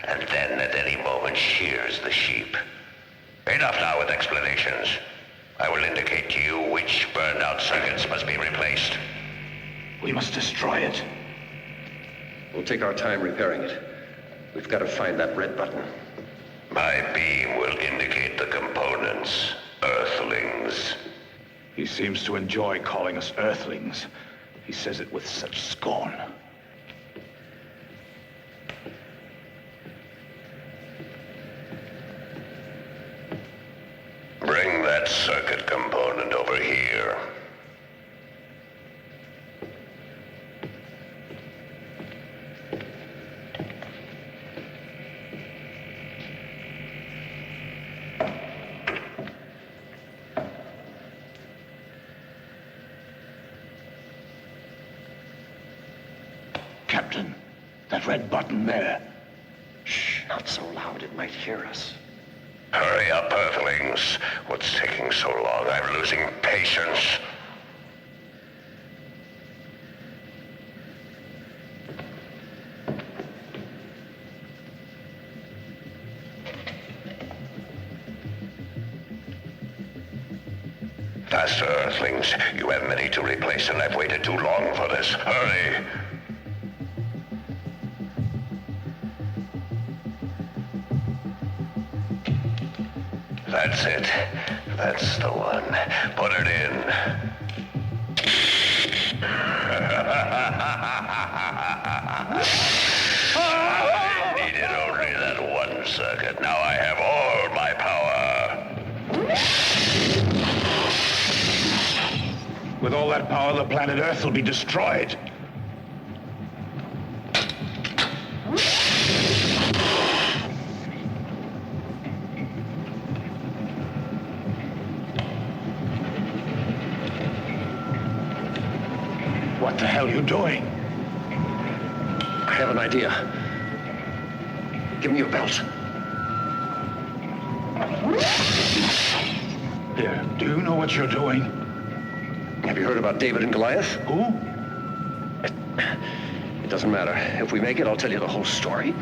and then at any moment shears the sheep. Enough now with explanations. I will indicate to you which burned out circuits must be replaced. We must destroy it. We'll take our time repairing it. We've got to find that red button. My beam will indicate the components, Earthlings. He seems to enjoy calling us Earthlings. He says it with such scorn. Bring that circuit component over here. Captain, that red button there. Shh, not so loud it might hear us. Hurry up, Earthlings. What's taking so long? I'm losing patience. Faster, Earthlings. You have many to replace, and I've waited too long for this. Hurry! That's it. That's the one. Put it in. I needed only that one circuit. Now I have all my power. With all that power, the planet Earth will be destroyed. What the hell are you doing? I have an idea. Give me your belt. Here, do you know what you're doing? Have you heard about David and Goliath? Who? It doesn't matter. If we make it, I'll tell you the whole story.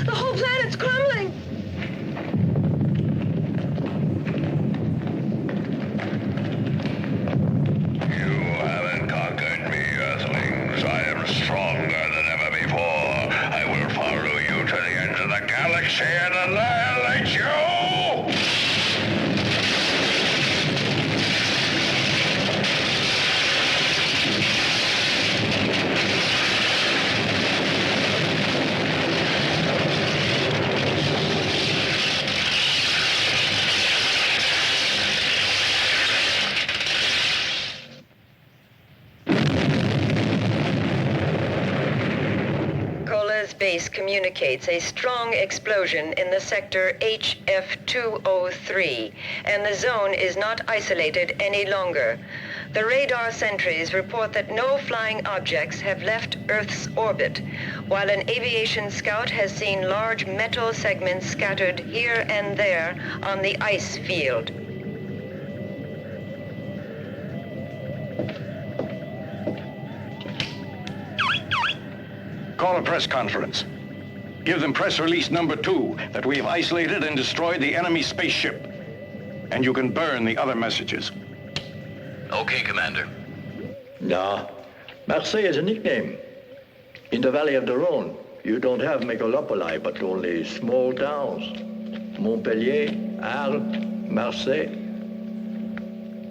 The whole planet's crumbling! You haven't conquered me, Earthlings. I am stronger than ever before. I will follow you to the end of the galaxy and annihilate you! Base communicates a strong explosion in the sector HF203, and the zone is not isolated any longer. The radar sentries report that no flying objects have left Earth's orbit, while an aviation scout has seen large metal segments scattered here and there on the ice field. Call a press conference. Give them press release number 2 that we have isolated and destroyed the enemy spaceship. And you can burn the other messages. Okay, Commander. No. Marseille is a nickname. In the Valley of the Rhone, you don't have megalopoli, but only small towns. Montpellier, Arles, Marseille.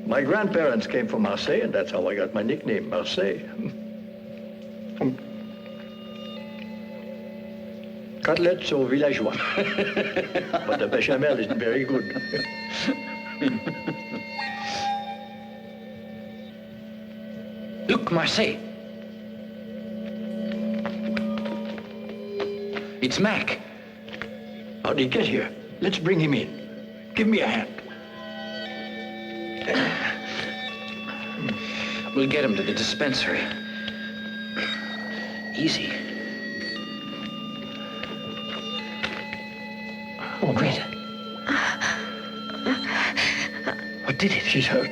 My grandparents came from Marseille, and that's how I got my nickname, Marseille. Cutlets au villageois. But the bechamel is very good. Look, Marseille. It's Mac. How'd he get here? Let's bring him in. Give me a hand. We'll get him to the dispensary. Easy. Oh, Greta. What did it? She's hurt.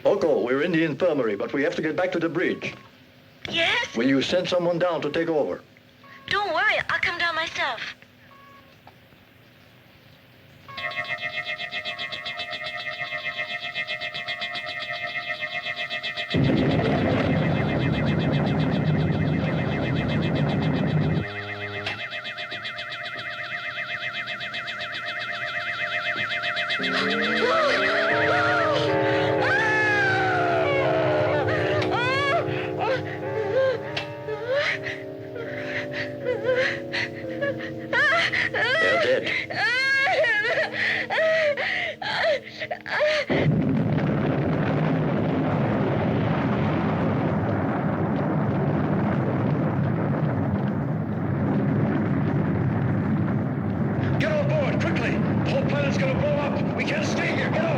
Oko, we're in the infirmary, but we have to get back to the bridge. Yes? Will you send someone down to take over? Don't worry, I'll come down myself. They're dead. Get on board, quickly! The whole planet's gonna blow up! We can't stay here, get on!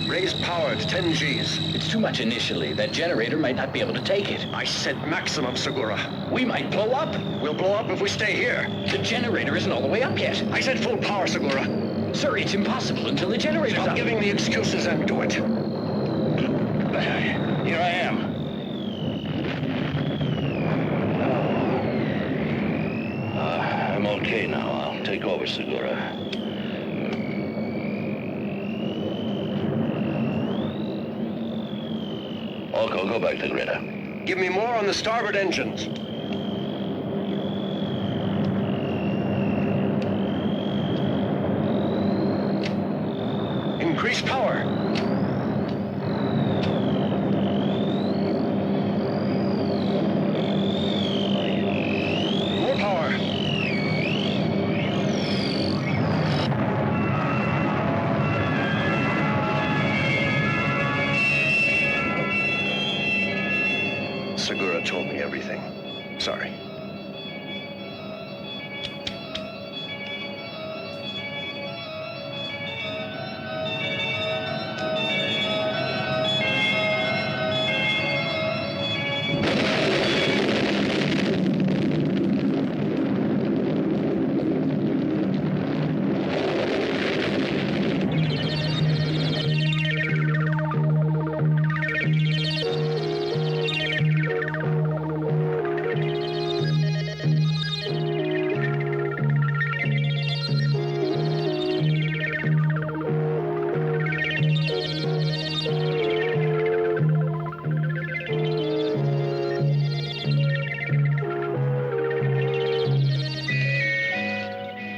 Raise power to 10 Gs. It's too much initially. That generator might not be able to take it. I said maximum, Segura. We might blow up. We'll blow up if we stay here. The generator isn't all the way up yet. I said full power, Segura. Sir, it's impossible until the generator's Stop up. giving me excuses and do it. Here I am. I'm okay now. I'll take over, Segura. Oko, go back to Greta. Give me more on the starboard engines. Increase power. More power. Segura told me everything. Sorry.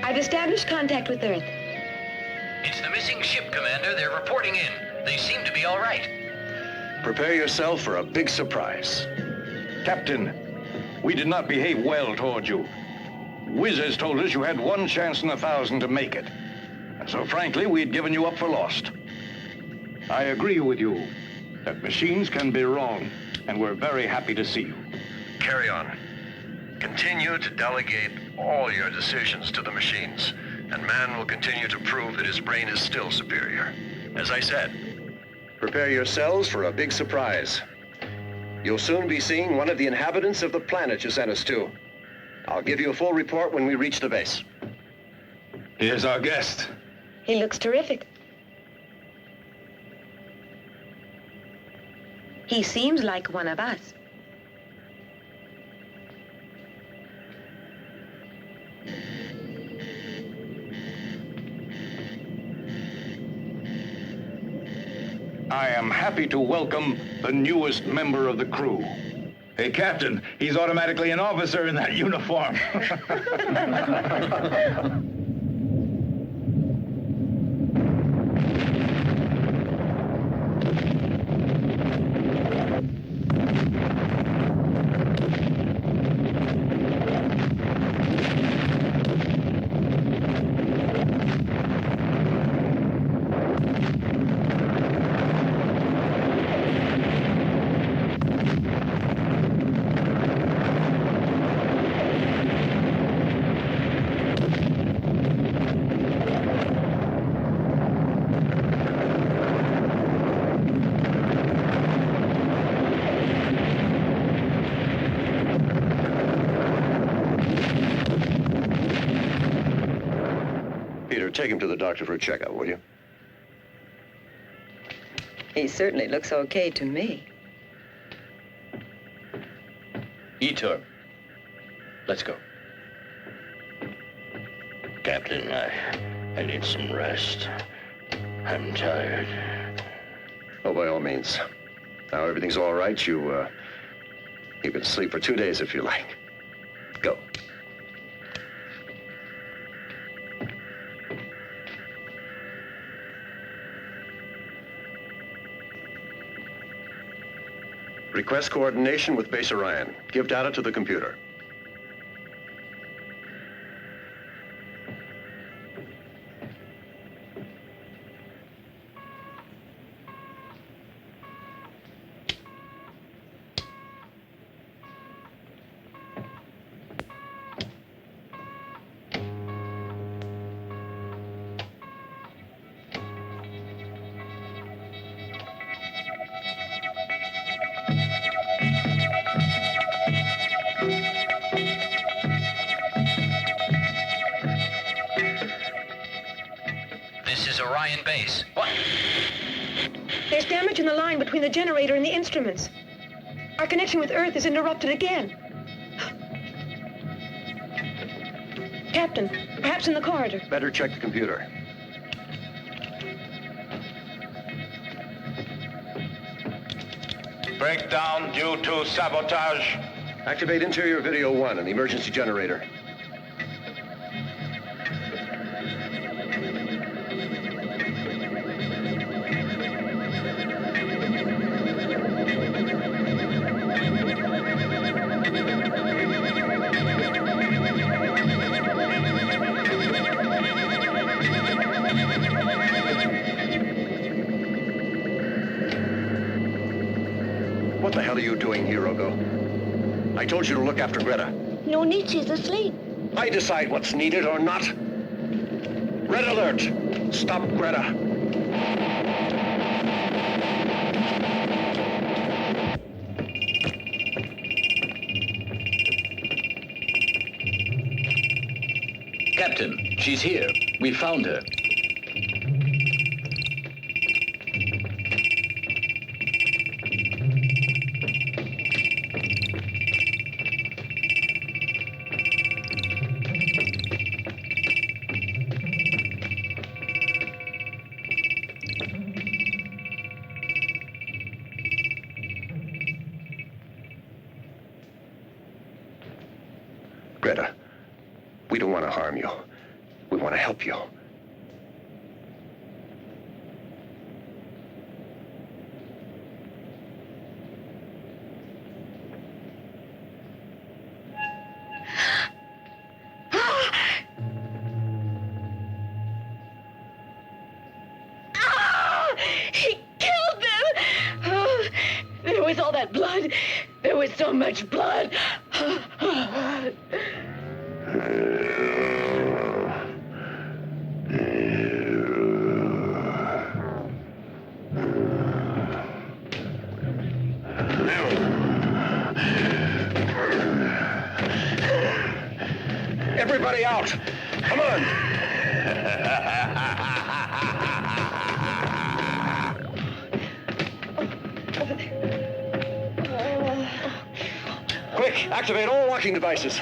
I've established contact with Earth. It's the missing ship, Commander. They're reporting in. They seem to be all right. Prepare yourself for a big surprise. Captain, we did not behave well toward you. Wizards told us you had 1 chance in 1,000 to make it. And so frankly, we'd given you up for lost. I agree with you that machines can be wrong, and we're very happy to see you. Carry on. Continue to delegate all your decisions to the machines. And man will continue to prove that his brain is still superior. As I said, prepare yourselves for a big surprise. You'll soon be seeing one of the inhabitants of the planet you sent us to. I'll give you a full report when we reach the base. Here's our guest. He looks terrific. He seems like one of us. I am happy to welcome the newest member of the crew. Hey, Captain, he's automatically an officer in that uniform. Take him to the doctor for a checkup, will you? He certainly looks okay to me. Etor, let's go. Captain, I need some rest. I'm tired. Oh, by all means. Now everything's all right. You can sleep for 2 days if you like. Go. Request coordination with Base Orion. Give data to the computer. Orion Base. What? There's damage in the line between the generator and the instruments. Our connection with Earth is interrupted again. Captain, perhaps in the corridor. Better check the computer. Breakdown due to sabotage. Activate interior video 1 and the emergency generator. What the hell are you doing here, Ogo? I told you to look after Greta. No need, she's asleep. I decide what's needed or not. Red alert! Stop Greta. Captain, she's here. We found her. Greta, we don't want to harm you. We want to help you. He killed them! Oh, there was all that blood. There was so much blood. out. Come on. Quick, activate all locking devices.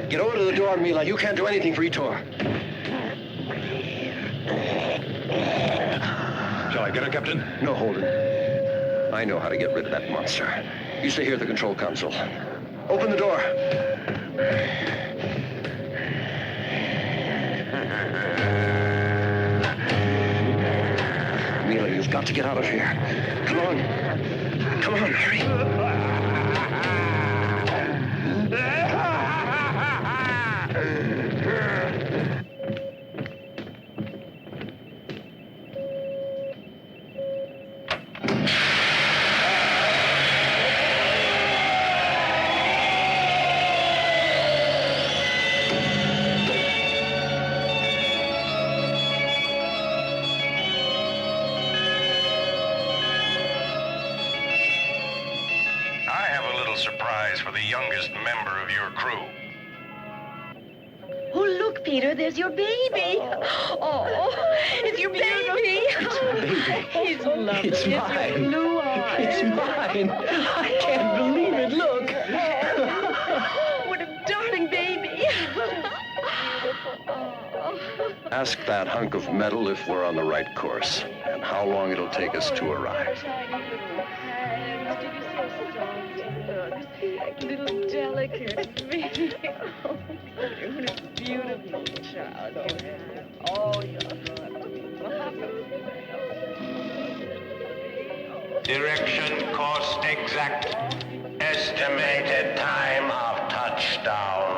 Get over to the door, Mila. You can't do anything for Etor. Shall I get her, Captain? No, Holden. I know how to get rid of that monster. You stay here at the control console. Open the door. Mila, you've got to get out of here. Come on. Come on, hurry. Surprise for the youngest member of your crew. Oh, look, Peter, there's your baby. Oh, it's your baby. It's baby. He's lovely. It's mine. Your blue eyes. It's mine. I can't believe it. Look. What a darling baby. Ask that hunk of metal if we're on the right course, and how long it'll take us to arrive. Little delicate baby. Oh, what a beautiful child you have. Oh, Direction, course exact. Estimated time of touchdown.